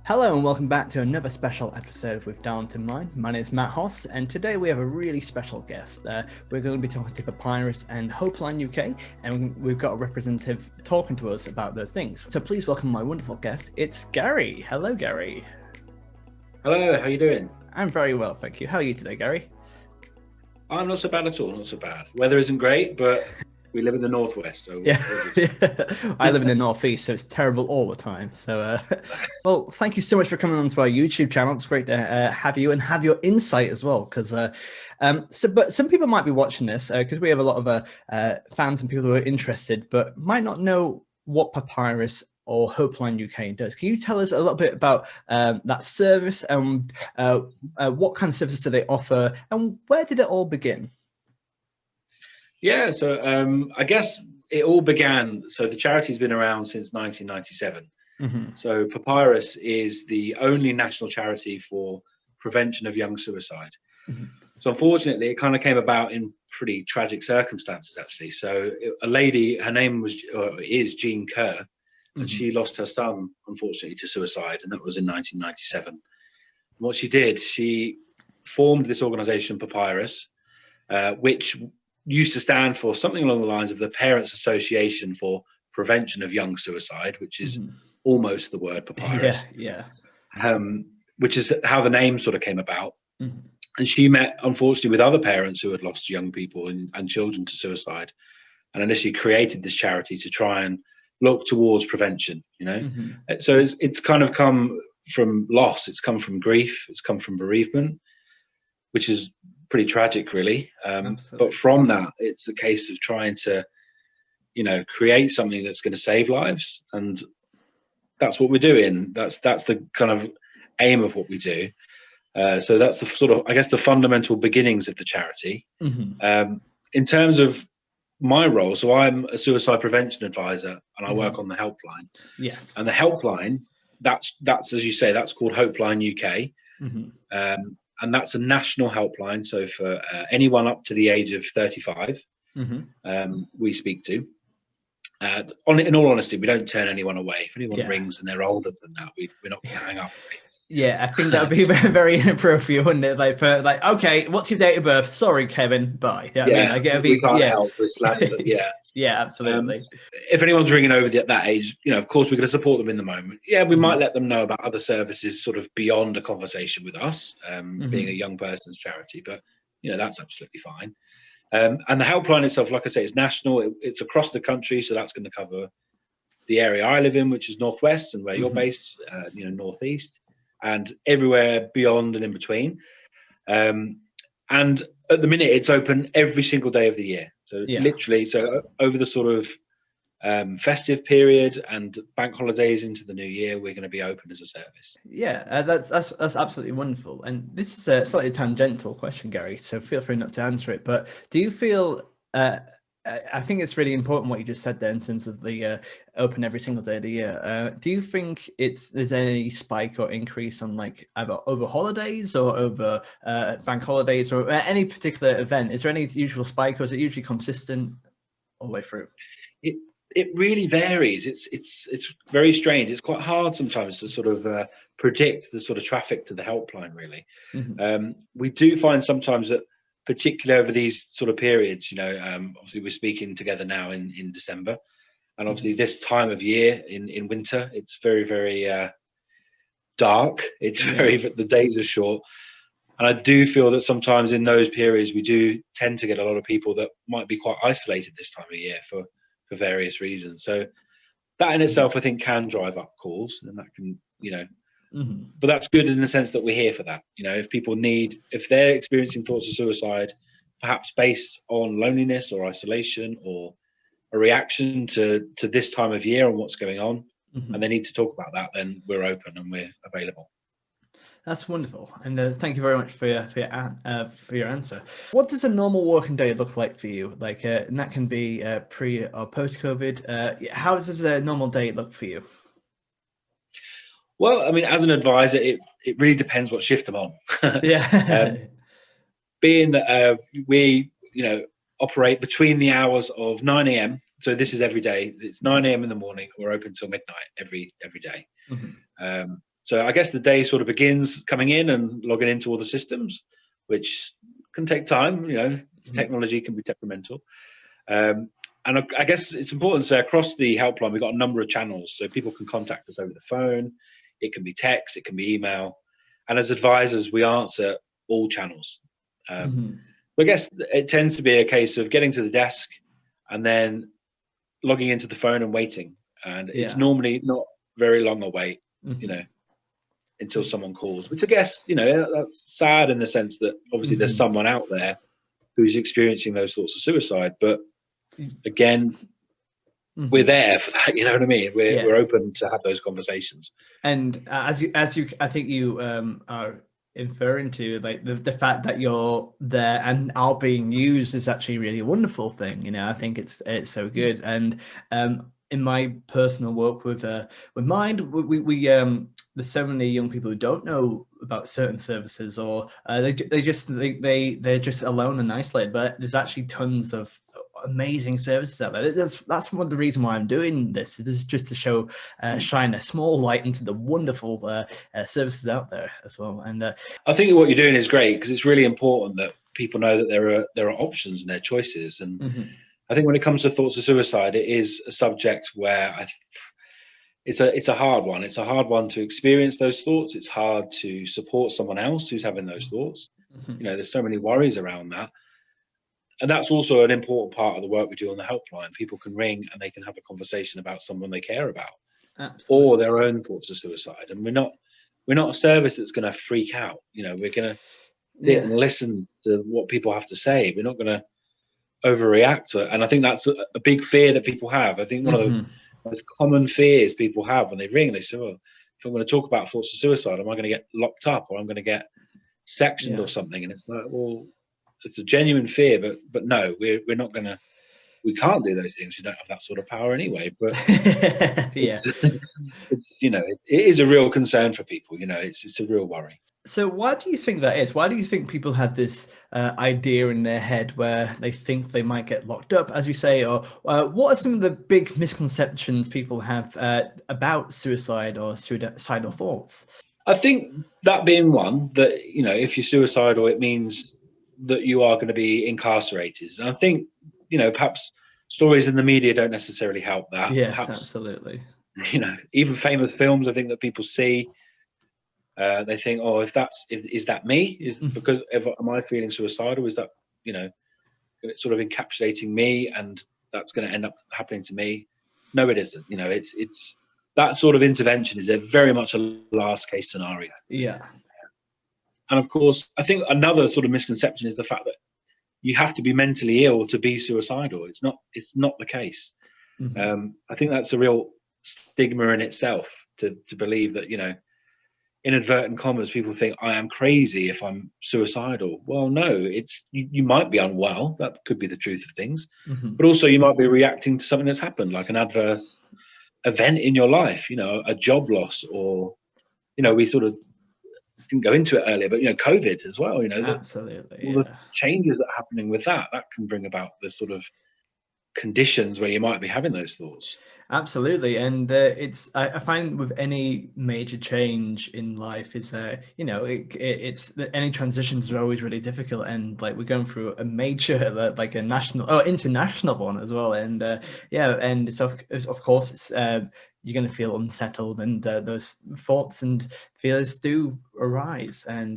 Hello and welcome back to another special episode with Talent in Mind. My name is Matt Hoss, and today we have a really special guest. We're going to be talking to Papyrus and Hopeline UK, and we've got a representative talking to us about those things. So please welcome my wonderful guest. It's Gary. Hello, Gary. Hello, how you doing? I'm very well, thank you. How are you today, Gary? I'm not so bad at all, not so bad. Weather isn't great, but we live in the northwest, so Yeah, we're I live in the good. northeast, so it's terrible all the time. So, well, thank you so much for coming on to our YouTube channel. It's great to have you and have your insight as well. Because, but some people might be watching this because we have a lot of fans and people who are interested, but might not know what Papyrus or Hopeline UK does. Can you tell us a little bit about that service and what kind of services do they offer, and where did it all begin? Yeah, so I guess it all began, so the charity's been around since 1997. Mm-hmm. So Papyrus is the only national charity for prevention of young suicide. Mm-hmm. So unfortunately, it kind of came about in pretty tragic circumstances, actually. So a lady, her name is Jean Kerr, and Mm-hmm. she lost her son, unfortunately, to suicide, and that was in 1997. And what she did, she formed this organization, Papyrus, which used to stand for something along the lines of the Parents Association for Prevention of Young Suicide, which is Mm-hmm. almost the word papyrus, Yeah. which is how the name sort of came about. Mm-hmm. And she met, unfortunately, with other parents who had lost young people and children to suicide, and initially created this charity to try and look towards prevention. Mm-hmm. So it's kind of come from loss, it's come from grief, it's come from bereavement, which is pretty tragic, really. Absolutely. But from that, it's a case of trying to, create something that's going to save lives, and that's what we're doing. That's the kind of aim of what we do. So that's the sort of, I guess, the fundamental beginnings of the charity. Mm-hmm. In terms of my role, so I'm a suicide prevention advisor, and I work Mm-hmm. on the helpline. Yes. And the helpline, that's as you say, that's called Hopeline UK. Mm-hmm. And that's a national helpline. So for anyone up to the age of 35, Mm-hmm. we speak to. In all honesty, we don't turn anyone away. If anyone Yeah. rings and they're older than that, we're not going to hang up. Yeah, I think that would be very, very inappropriate, wouldn't it? Like, okay, what's your date of birth? Sorry, Kevin. Bye. Yeah, I mean, like, it'd We be, can't yeah, help. We're slanted. Yeah. yeah, absolutely. If anyone's ringing over that age, of course, we're going to support them in the moment. Yeah, we might Mm-hmm. let them know about other services sort of beyond a conversation with us, being a Mm-hmm. young person's charity, but, that's absolutely fine. And the helpline itself, like I say, is national. It's across the country, so that's going to cover the area I live in, which is northwest, and where you're Mm-hmm. based, northeast, and everywhere beyond and in between. And at the minute, it's open every single day of the year. So Yeah. literally, so over the sort of festive period and bank holidays into the new year, we're going to be open as a service. Yeah, that's absolutely wonderful. And this is a slightly tangential question, Gary, so feel free not to answer it. But do you feel? I think it's really important what you just said there in terms of the open every single day of the year. Do you think there's any spike or increase on like either over holidays or over bank holidays or any particular event? Is there any usual spike, or is it usually consistent all the way through? It really varies. It's very strange. It's quite hard sometimes to sort of predict the sort of traffic to the helpline. Really, Mm-hmm. we do find sometimes that, particularly over these sort of periods, obviously we're speaking together now in December, and obviously this time of year in winter, it's very, very dark. It's Yeah. the days are short, and I do feel that sometimes in those periods we do tend to get a lot of people that might be quite isolated this time of year for various reasons. So that in itself, I think, can drive up calls, and that can, Mm-hmm. but that's good in the sense that we're here for that. If they're experiencing thoughts of suicide, perhaps based on loneliness or isolation or a reaction to this time of year and what's going on, Mm-hmm. and they need to talk about that, then we're open and we're available. That's wonderful, and thank you very much for your answer. What does a normal working day look like for you? Like, and that can be pre or post COVID. How does a normal day look for you? Well, I mean, as an advisor, it really depends what shift I'm on. Yeah. Being that we operate between the hours of 9 a.m. So this is every day. It's 9 a.m. in the morning. We're open till midnight every day. Mm-hmm. So I guess the day sort of begins coming in and logging into all the systems, which can take time. Technology can be temperamental. And I guess it's important to say across the helpline, we've got a number of channels. So people can contact us over the phone. It can be text, it can be email. And as advisors, we answer all channels. But I guess it tends to be a case of getting to the desk and then logging into the phone and waiting. And it's normally not very long a wait, until someone calls, which I guess, that's sad in the sense that obviously there's someone out there who's experiencing those sorts of suicide. But again, we're there for that. You know what I mean? We're open to have those conversations. And as you, I think you are inferring to, like, the fact that you're there and are being used is actually really a wonderful thing. I think it's so good. And in my personal work with Mind, we there's so many young people who don't know about certain services, or they're just alone and isolated. But there's actually tons of amazing services out there. That's one of the reasons why I'm doing this. It is just to show, shine a small light into the wonderful services out there as well. And I think what you're doing is great, because it's really important that people know that there are options and there are choices. And I think when it comes to thoughts of suicide, it is a subject where it's a hard one. It's a hard one to experience those thoughts. It's hard to support someone else who's having those thoughts. There's so many worries around that. And that's also an important part of the work we do on the helpline. People can ring and they can have a conversation about someone they care about. Absolutely. Or their own thoughts of suicide. And we're not a service that's going to freak out. We're going to sit and listen to what people have to say. We're not going to overreact to it. And I think that's a big fear that people have. I think one of the most common fears people have when they ring, they say, well, if I'm going to talk about thoughts of suicide, am I going to get locked up, or I'm going to get sectioned or something? And it's like, well, it's a genuine fear, but no, we're not going to, we can't do those things. We don't have that sort of power anyway. But it is a real concern for people. It's a real worry. So why do you think that is? Why do you think people have this idea in their head where they think they might get locked up, as you say, or what are some of the big misconceptions people have about suicide or suicidal thoughts? I think that being one, that, if you're suicidal, it means that you are going to be incarcerated. And I think, perhaps stories in the media don't necessarily help that. Yes, perhaps, absolutely. Even famous films, I think, that people see, they think, oh, is that me? Am I feeling suicidal? Is that, it's sort of encapsulating me, and that's going to end up happening to me? No, it isn't. It's that sort of intervention is very much a last case scenario. Yeah. And of course, I think another sort of misconception is the fact that you have to be mentally ill to be suicidal. It's not the case. I think that's a real stigma in itself, to believe that, inadvertent commas, people think I am crazy if I'm suicidal. Well, no, you might be unwell. That could be the truth of things. But also you might be reacting to something that's happened, like an adverse event in your life, a job loss, or, we sort of didn't go into it earlier, but COVID as well. Absolutely, all the changes that are happening with that can bring about the sort of conditions where you might be having those thoughts. Absolutely. And I find with any major change in life is it's any transitions are always really difficult, and like we're going through a major like a national or international one as well. And and so of course it's you're going to feel unsettled, and those thoughts and fears do arise. And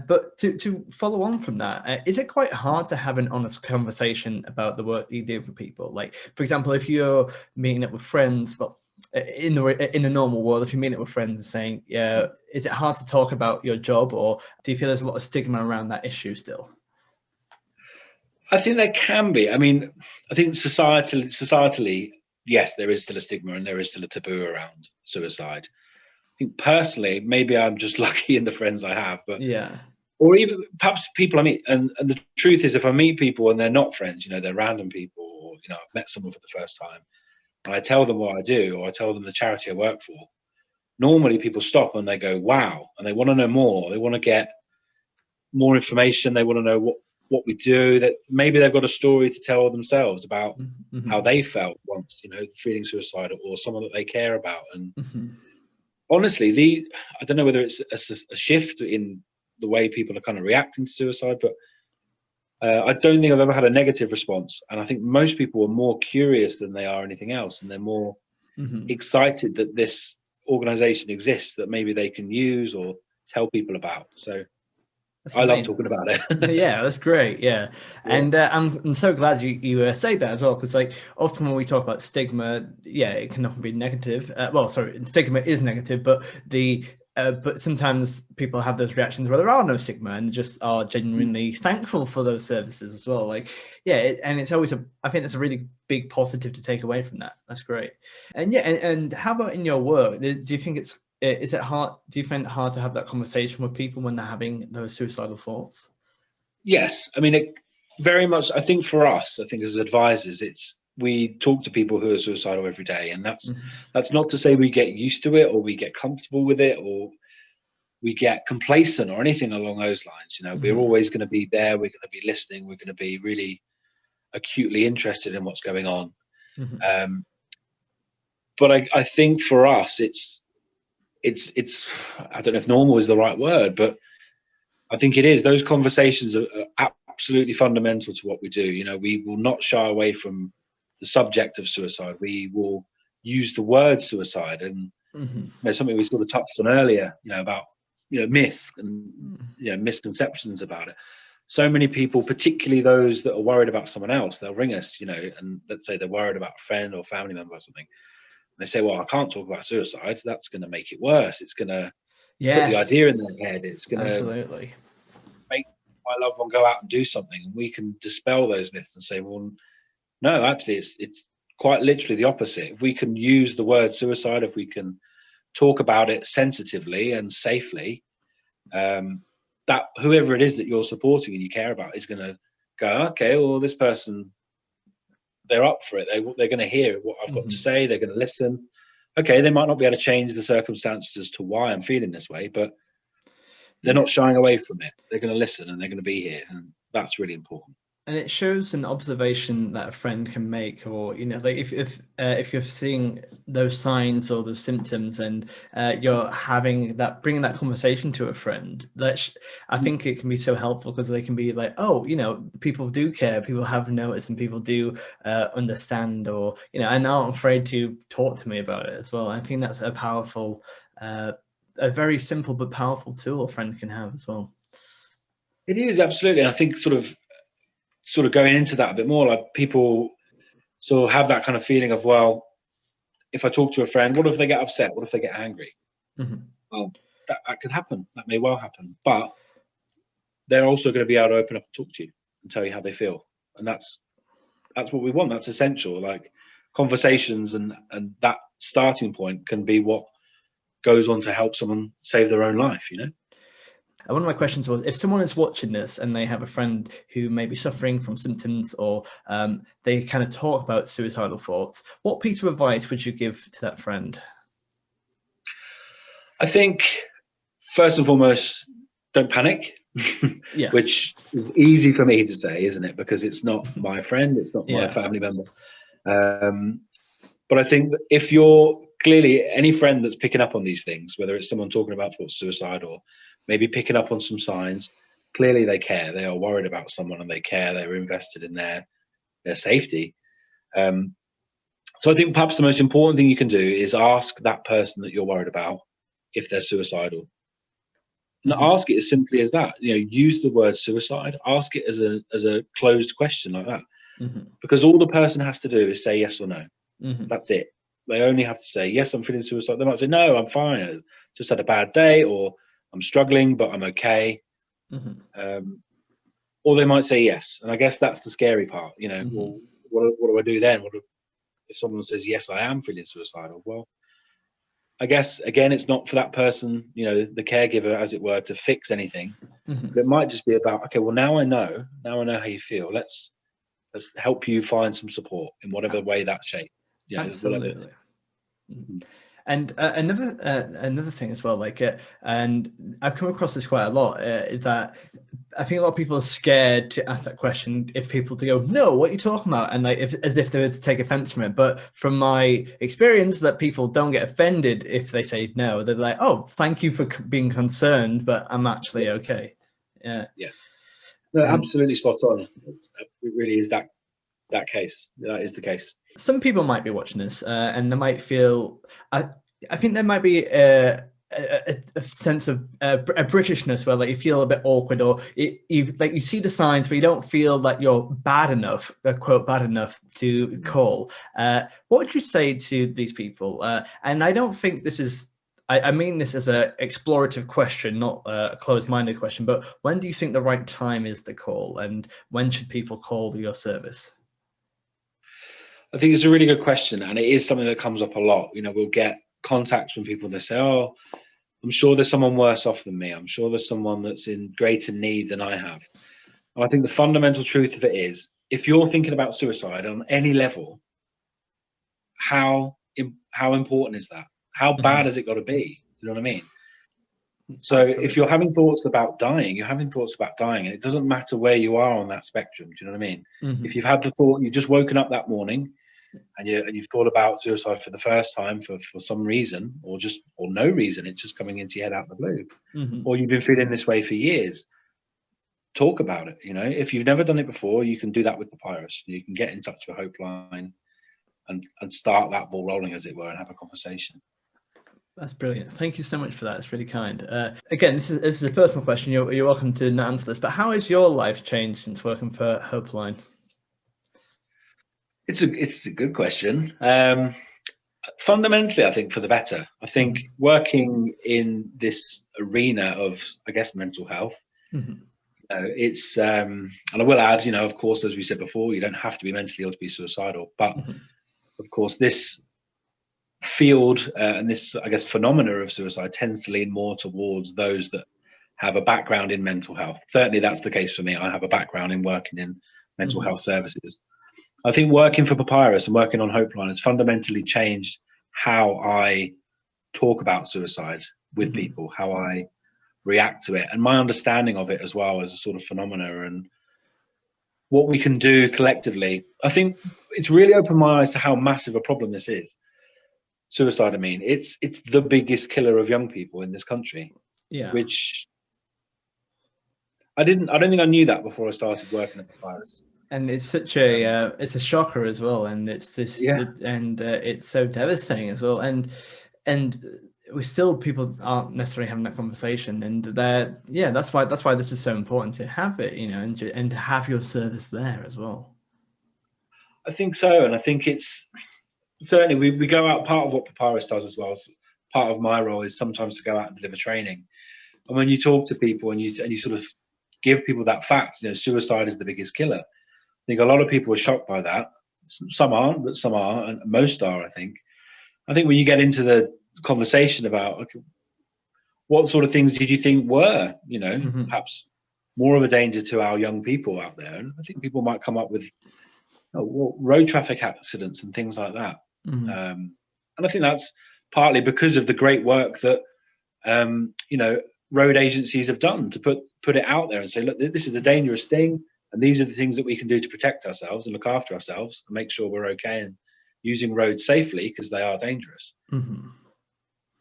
but to follow on from that, is it quite hard to have an honest conversation about the work that you do for people? Like, for example, if you're meeting up with friends, well, in a normal world, if you're meeting up with friends and saying, is it hard to talk about your job, or do you feel there's a lot of stigma around that issue still? I think there can be. I mean, I think societally, yes, there is still a stigma and there is still a taboo around suicide. I think personally, maybe I'm just lucky in the friends I have, but or even perhaps people I meet. And the truth is, if I meet people and they're not friends, they're random people, or I've met someone for the first time, and I tell them what I do, or I tell them the charity I work for, normally people stop and they go, wow, and they want to know more. They want to get more information. They want to know what we do, that maybe they've got a story to tell themselves about how they felt once, feeling suicidal, or someone that they care about. And honestly, I don't know whether it's a shift in the way people are kind of reacting to suicide, but I don't think I've ever had a negative response. And I think most people are more curious than they are anything else, and they're more excited that this organization exists that maybe they can use or tell people about. So I love talking about it. Yeah, that's great. Yeah, Yeah. and I'm so glad you say that as well, because like often when we talk about stigma, yeah, it can often be negative. Well, sorry, stigma is negative, but but sometimes people have those reactions where there are no stigma and just are genuinely thankful for those services as well. Like, yeah, and it's always I think it's a really big positive to take away from that. That's great. And yeah, and how about in your work? Do you think is it hard? Do you find it hard to have that conversation with people when they're having those suicidal thoughts? Yes, I mean, it very much. I think for us, I think as advisors, we talk to people who are suicidal every day, and that's not to say we get used to it or we get comfortable with it or we get complacent or anything along those lines. We're always going to be there. We're going to be listening. We're going to be really acutely interested in what's going on. But I think for us, it's I don't know if normal is the right word, but I think it is. Those conversations are absolutely fundamental to what we do. We will not shy away from the subject of suicide. We will use the word suicide, and something we sort of touched on earlier. About myths and misconceptions about it. So many people, particularly those that are worried about someone else, they'll ring us, and let's say they're worried about a friend or family member or something. And they say, well, I can't talk about suicide. That's going to make it worse. It's going to put the idea in their head. It's going to make my loved one go out and do something. And we can dispel those myths and say, well, no, actually, it's quite literally the opposite. If we can use the word suicide, if we can talk about it sensitively and safely, that whoever it is that you're supporting and you care about is going to go, okay, well, this person, they're up for it. They're going to hear what I've got to say. They're going to listen. Okay, they might not be able to change the circumstances as to why I'm feeling this way, but they're not shying away from it. They're going to listen and they're going to be here, and that's really important. And it shows an observation that a friend can make, or like if you're seeing those signs or those symptoms, and you're bringing that conversation to a friend, I think it can be so helpful, because they can be like, oh, people do care, people have noticed, and people do understand, or and aren't afraid to talk to me about it as well. I think that's a powerful, a very simple but powerful tool a friend can have as well. It is, absolutely. And I think sort of going into that a bit more, like people sort of have that kind of feeling of, well, if I talk to a friend, what if they get upset? What if they get angry? Well, that could happen. That may well happen. But they're also going to be able to open up and talk to you and tell you how they feel. And that's what we want. That's essential. Like conversations and that starting point can be what goes on to help someone save their own life, One of my questions was, if someone is watching this and they have a friend who may be suffering from symptoms, or they kind of talk about suicidal thoughts, what piece of advice would you give to that friend? I think, first and foremost, don't panic. Yes. Which is easy for me to say, isn't it? Because it's not my friend, it's not my family member. But I think that if you're clearly any friend that's picking up on these things, whether it's someone talking about thoughts of suicide or maybe picking up on some signs, clearly they care. They are worried about someone and they care. They're invested in their safety. So I think perhaps the most important thing you can do is ask that person that you're worried about if they're suicidal. And ask it as simply as that. Use the word suicide. Ask it as a closed question like that. Because all the person has to do is say yes or no. That's it. They only have to say, yes, I'm feeling suicidal. They might say, no, I'm fine. I just had a bad day, or I'm struggling, but I'm okay. Or they might say yes. And I guess that's the scary part. Well, what do I do then? If someone says, yes, I am feeling suicidal? Well, I guess, again, it's not for that person, the caregiver, as it were, to fix anything. But it might just be about, okay, well, now I know how you feel. Let's help you find some support in whatever way that shape. Absolutely. And another thing as well, and I've come across this quite a lot, is that I think a lot of people are scared to ask that question if people to go, no, what are you talking about? And like, as if they were to take offense from it. But from my experience, that people don't get offended if they say no. They're like, oh, thank you for being concerned, but I'm actually okay. Yeah. Yeah. No, absolutely spot on. It really is that case. That is the case. Some people might be watching this and they might feel, I think there might be a sense of a Britishness where like you feel a bit awkward, or you see the signs but you don't feel like you're bad enough, quote, bad enough to call. What would you say to these people? And I don't think this is, I mean this as an explorative question, not a closed-minded question, but when do you think the right time is to call, and when should people call your service? I think it's a really good question, and it is something that comes up a lot. You know, we'll get contacts from people and they say, oh, I'm sure there's someone worse off than me. I'm sure there's someone that's in greater need than I have. And I think the fundamental truth of it is, if you're thinking about suicide on any level, how important is that? How bad has it got to be? You know what I mean? So Absolutely. if you're having thoughts about dying, you're having thoughts about dying, and it doesn't matter where you are on that spectrum. Do you know what I mean? If you've had the thought, you've just woken up that morning, and you've thought about suicide for the first time for some reason, or no reason, it's just coming into your head out of the blue, or you've been feeling this way for years, talk about it. You know, if you've never done it before, you can do that with Papyrus. You can get in touch with Hopeline and start that ball rolling, as it were, and have a conversation. That's brilliant. Thank you so much for that. It's really kind. Again, this is a personal question. You're welcome to not answer this, but how has your life changed since working for Hopeline? It's a good question. Fundamentally, I think for the better. I think working in this arena of, I guess, mental health, it's and I will add, you know, of course, as we said before, you don't have to be mentally ill to be suicidal, but of course, this field and this, I guess, phenomena of suicide tends to lean more towards those that have a background in mental health. Certainly, that's the case for me. I have a background in working in mental health services. I think working for Papyrus and working on Hopeline has fundamentally changed how I talk about suicide with people, how I react to it, and my understanding of it as well as a sort of phenomena and what we can do collectively. I think it's really opened my eyes to how massive a problem this is. Suicide, I mean, it's the biggest killer of young people in this country. Yeah. Which I don't think I knew that before I started working at Papyrus. And it's such a it's a shocker as well, and it's this it's so devastating as well, and we still, people aren't necessarily having that conversation, and that's why this is so important to have it, you know, and to have your service there as well. I think so, and I think it's certainly we go out. Part of what Papyrus does as well, part of my role is sometimes to go out and deliver training, and when you talk to people and you sort of give people that fact, you know, suicide is the biggest killer. I think a lot of people are shocked by that. Some aren't, but some are, and most are, I think. I think when you get into the conversation about, okay, what sort of things did you think were, you know, perhaps more of a danger to our young people out there? And I think people might come up with road traffic accidents and things like that. And I think that's partly because of the great work that, you know, road agencies have done to put it out there and say, look, this is a dangerous thing. And these are the things that we can do to protect ourselves and look after ourselves and make sure we're okay and using roads safely, because they are dangerous.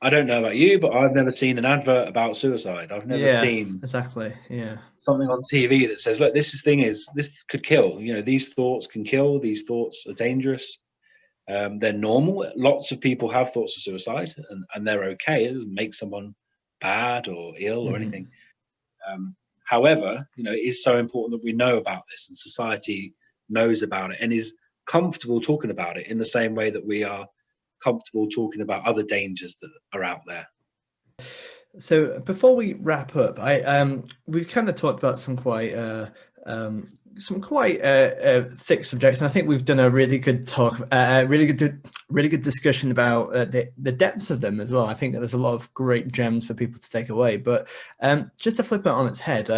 I don't know about you, but I've never seen an advert about suicide. I've never seen something on TV that says, look, this could kill. You know, these thoughts can kill. These thoughts are dangerous. They're normal. Lots of people have thoughts of suicide and they're okay. It doesn't make someone bad or ill or anything. However, you know, it is so important that we know about this and society knows about it and is comfortable talking about it in the same way that we are comfortable talking about other dangers that are out there. So before we wrap up, we've kind of talked about some quite thick subjects, and I think we've done a really good talk, really good discussion about the depths of them as well. I think there's a lot of great gems for people to take away. But just to flip it on its head,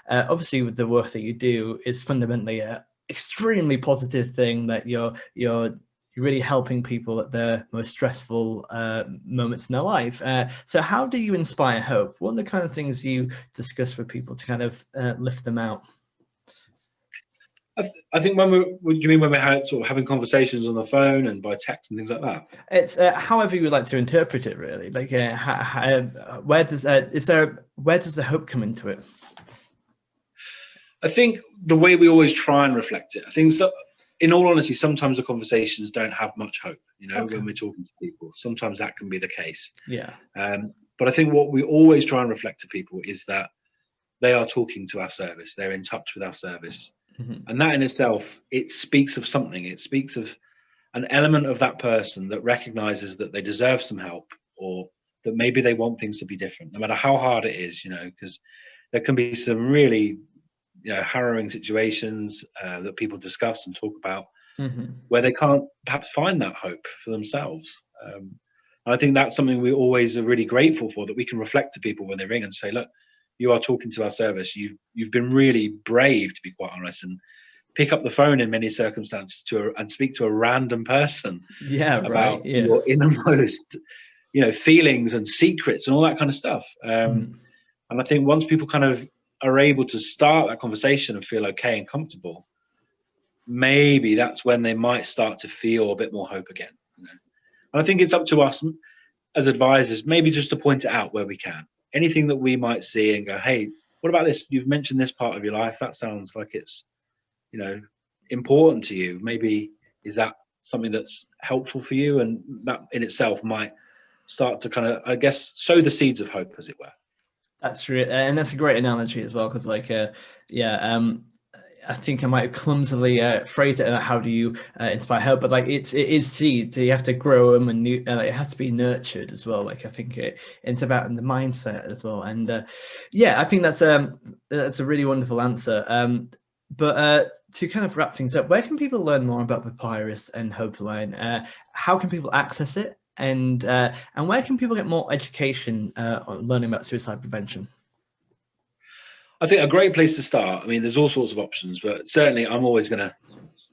obviously with the work that you do is fundamentally a extremely positive thing, that you're you're really helping people at their most stressful moments in their life. So how do you inspire hope? What are the kind of things you discuss with people to kind of lift them out? I think when you mean when we're sort of having conversations on the phone and by text and things like that? It's however you would like to interpret it, really. Like, where does the hope come into it? I think the way we always try and reflect it, I think, so, in all honesty, sometimes the conversations don't have much hope. You know, when we're talking to people, sometimes that can be the case. Yeah. But I think what we always try and reflect to people is that they are talking to our service. They're in touch with our service. Mm-hmm. And that in itself, it speaks of something. It speaks of an element of that person that recognizes that they deserve some help, or that maybe they want things to be different, no matter how hard it is, you know, because there can be some really, you know, harrowing situations that people discuss and talk about, mm-hmm. where they can't perhaps find that hope for themselves. And I think that's something we always are really grateful for, that we can reflect to people when they ring and say, look, you are talking to our service. You've been really brave, to be quite honest, and pick up the phone in many circumstances and speak to a random person about your innermost, you know, feelings and secrets and all that kind of stuff. And I think once people kind of are able to start that conversation and feel okay and comfortable, maybe that's when they might start to feel a bit more hope again. You know? And I think it's up to us as advisors, maybe just to point it out where we can. Anything that we might see and go, hey, what about this? You've mentioned this part of your life. That sounds like it's, you know, important to you. Maybe is that something that's helpful for you? And that in itself might start to kind of, I guess, sow the seeds of hope, as it were. That's true. And that's a great analogy as well. Cause like, I think I might have clumsily phrased it. How do you inspire hope? But like, it is seeds. You have to grow them, and it has to be nurtured as well. Like, I think it's about the mindset as well. And I think that's a really wonderful answer. But to kind of wrap things up, where can people learn more about Papyrus and Hopeline? How can people access it? And where can people get more education on learning about suicide prevention? I think a great place to start, I mean, there's all sorts of options, but certainly I'm always going to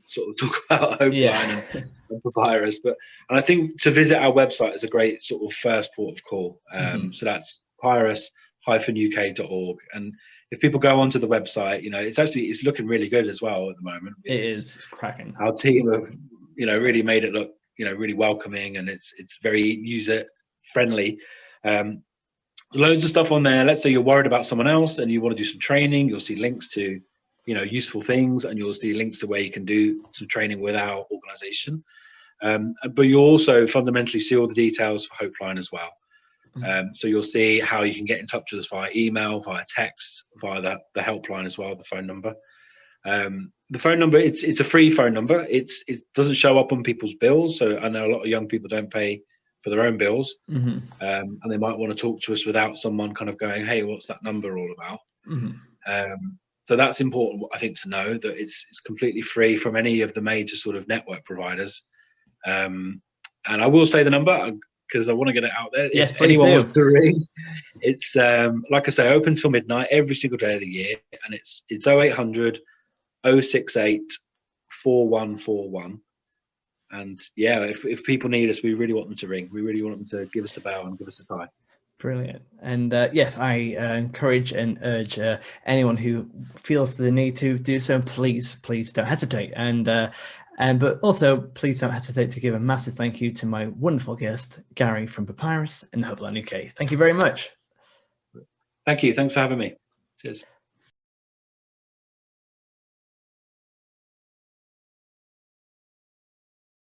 sort of talk about Hopeline and Papyrus. And I think to visit our website is a great sort of first port of call. So that's Papyrus-UK.org. And if people go onto the website, you know, it's looking really good as well at the moment. It's cracking. Our team have, you know, really made it look, you know, really welcoming, and it's very user friendly. Loads of stuff on there. Let's say you're worried about someone else and you want to do some training, you'll see links to, you know, useful things, and you'll see links to where you can do some training with our organization. But you also fundamentally see all the details for Hopeline as well. So you'll see how you can get in touch with us via email, via text, via the helpline as well, the phone number. The phone number, it's a free phone number. It doesn't show up on people's bills. So I know a lot of young people don't pay for their own bills, and they might want to talk to us without someone kind of going, hey, what's that number all about? So that's important, I think, to know that it's completely free from any of the major sort of network providers. And I will say the number because I want to get it out there. Yes, if anyone wants to ring, it's like I say, open till midnight every single day of the year, and it's 0800 068 4141. And if people need us, we really want them to ring. We really want them to give us a bell and give us a time. Brilliant. And yes, I encourage and urge anyone who feels the need to do so, please don't hesitate. And but also please don't hesitate to give a massive thank you to my wonderful guest, Gary from Papyrus and Hopeline UK. Thank you very much. Thank you. Thanks for having me. Cheers.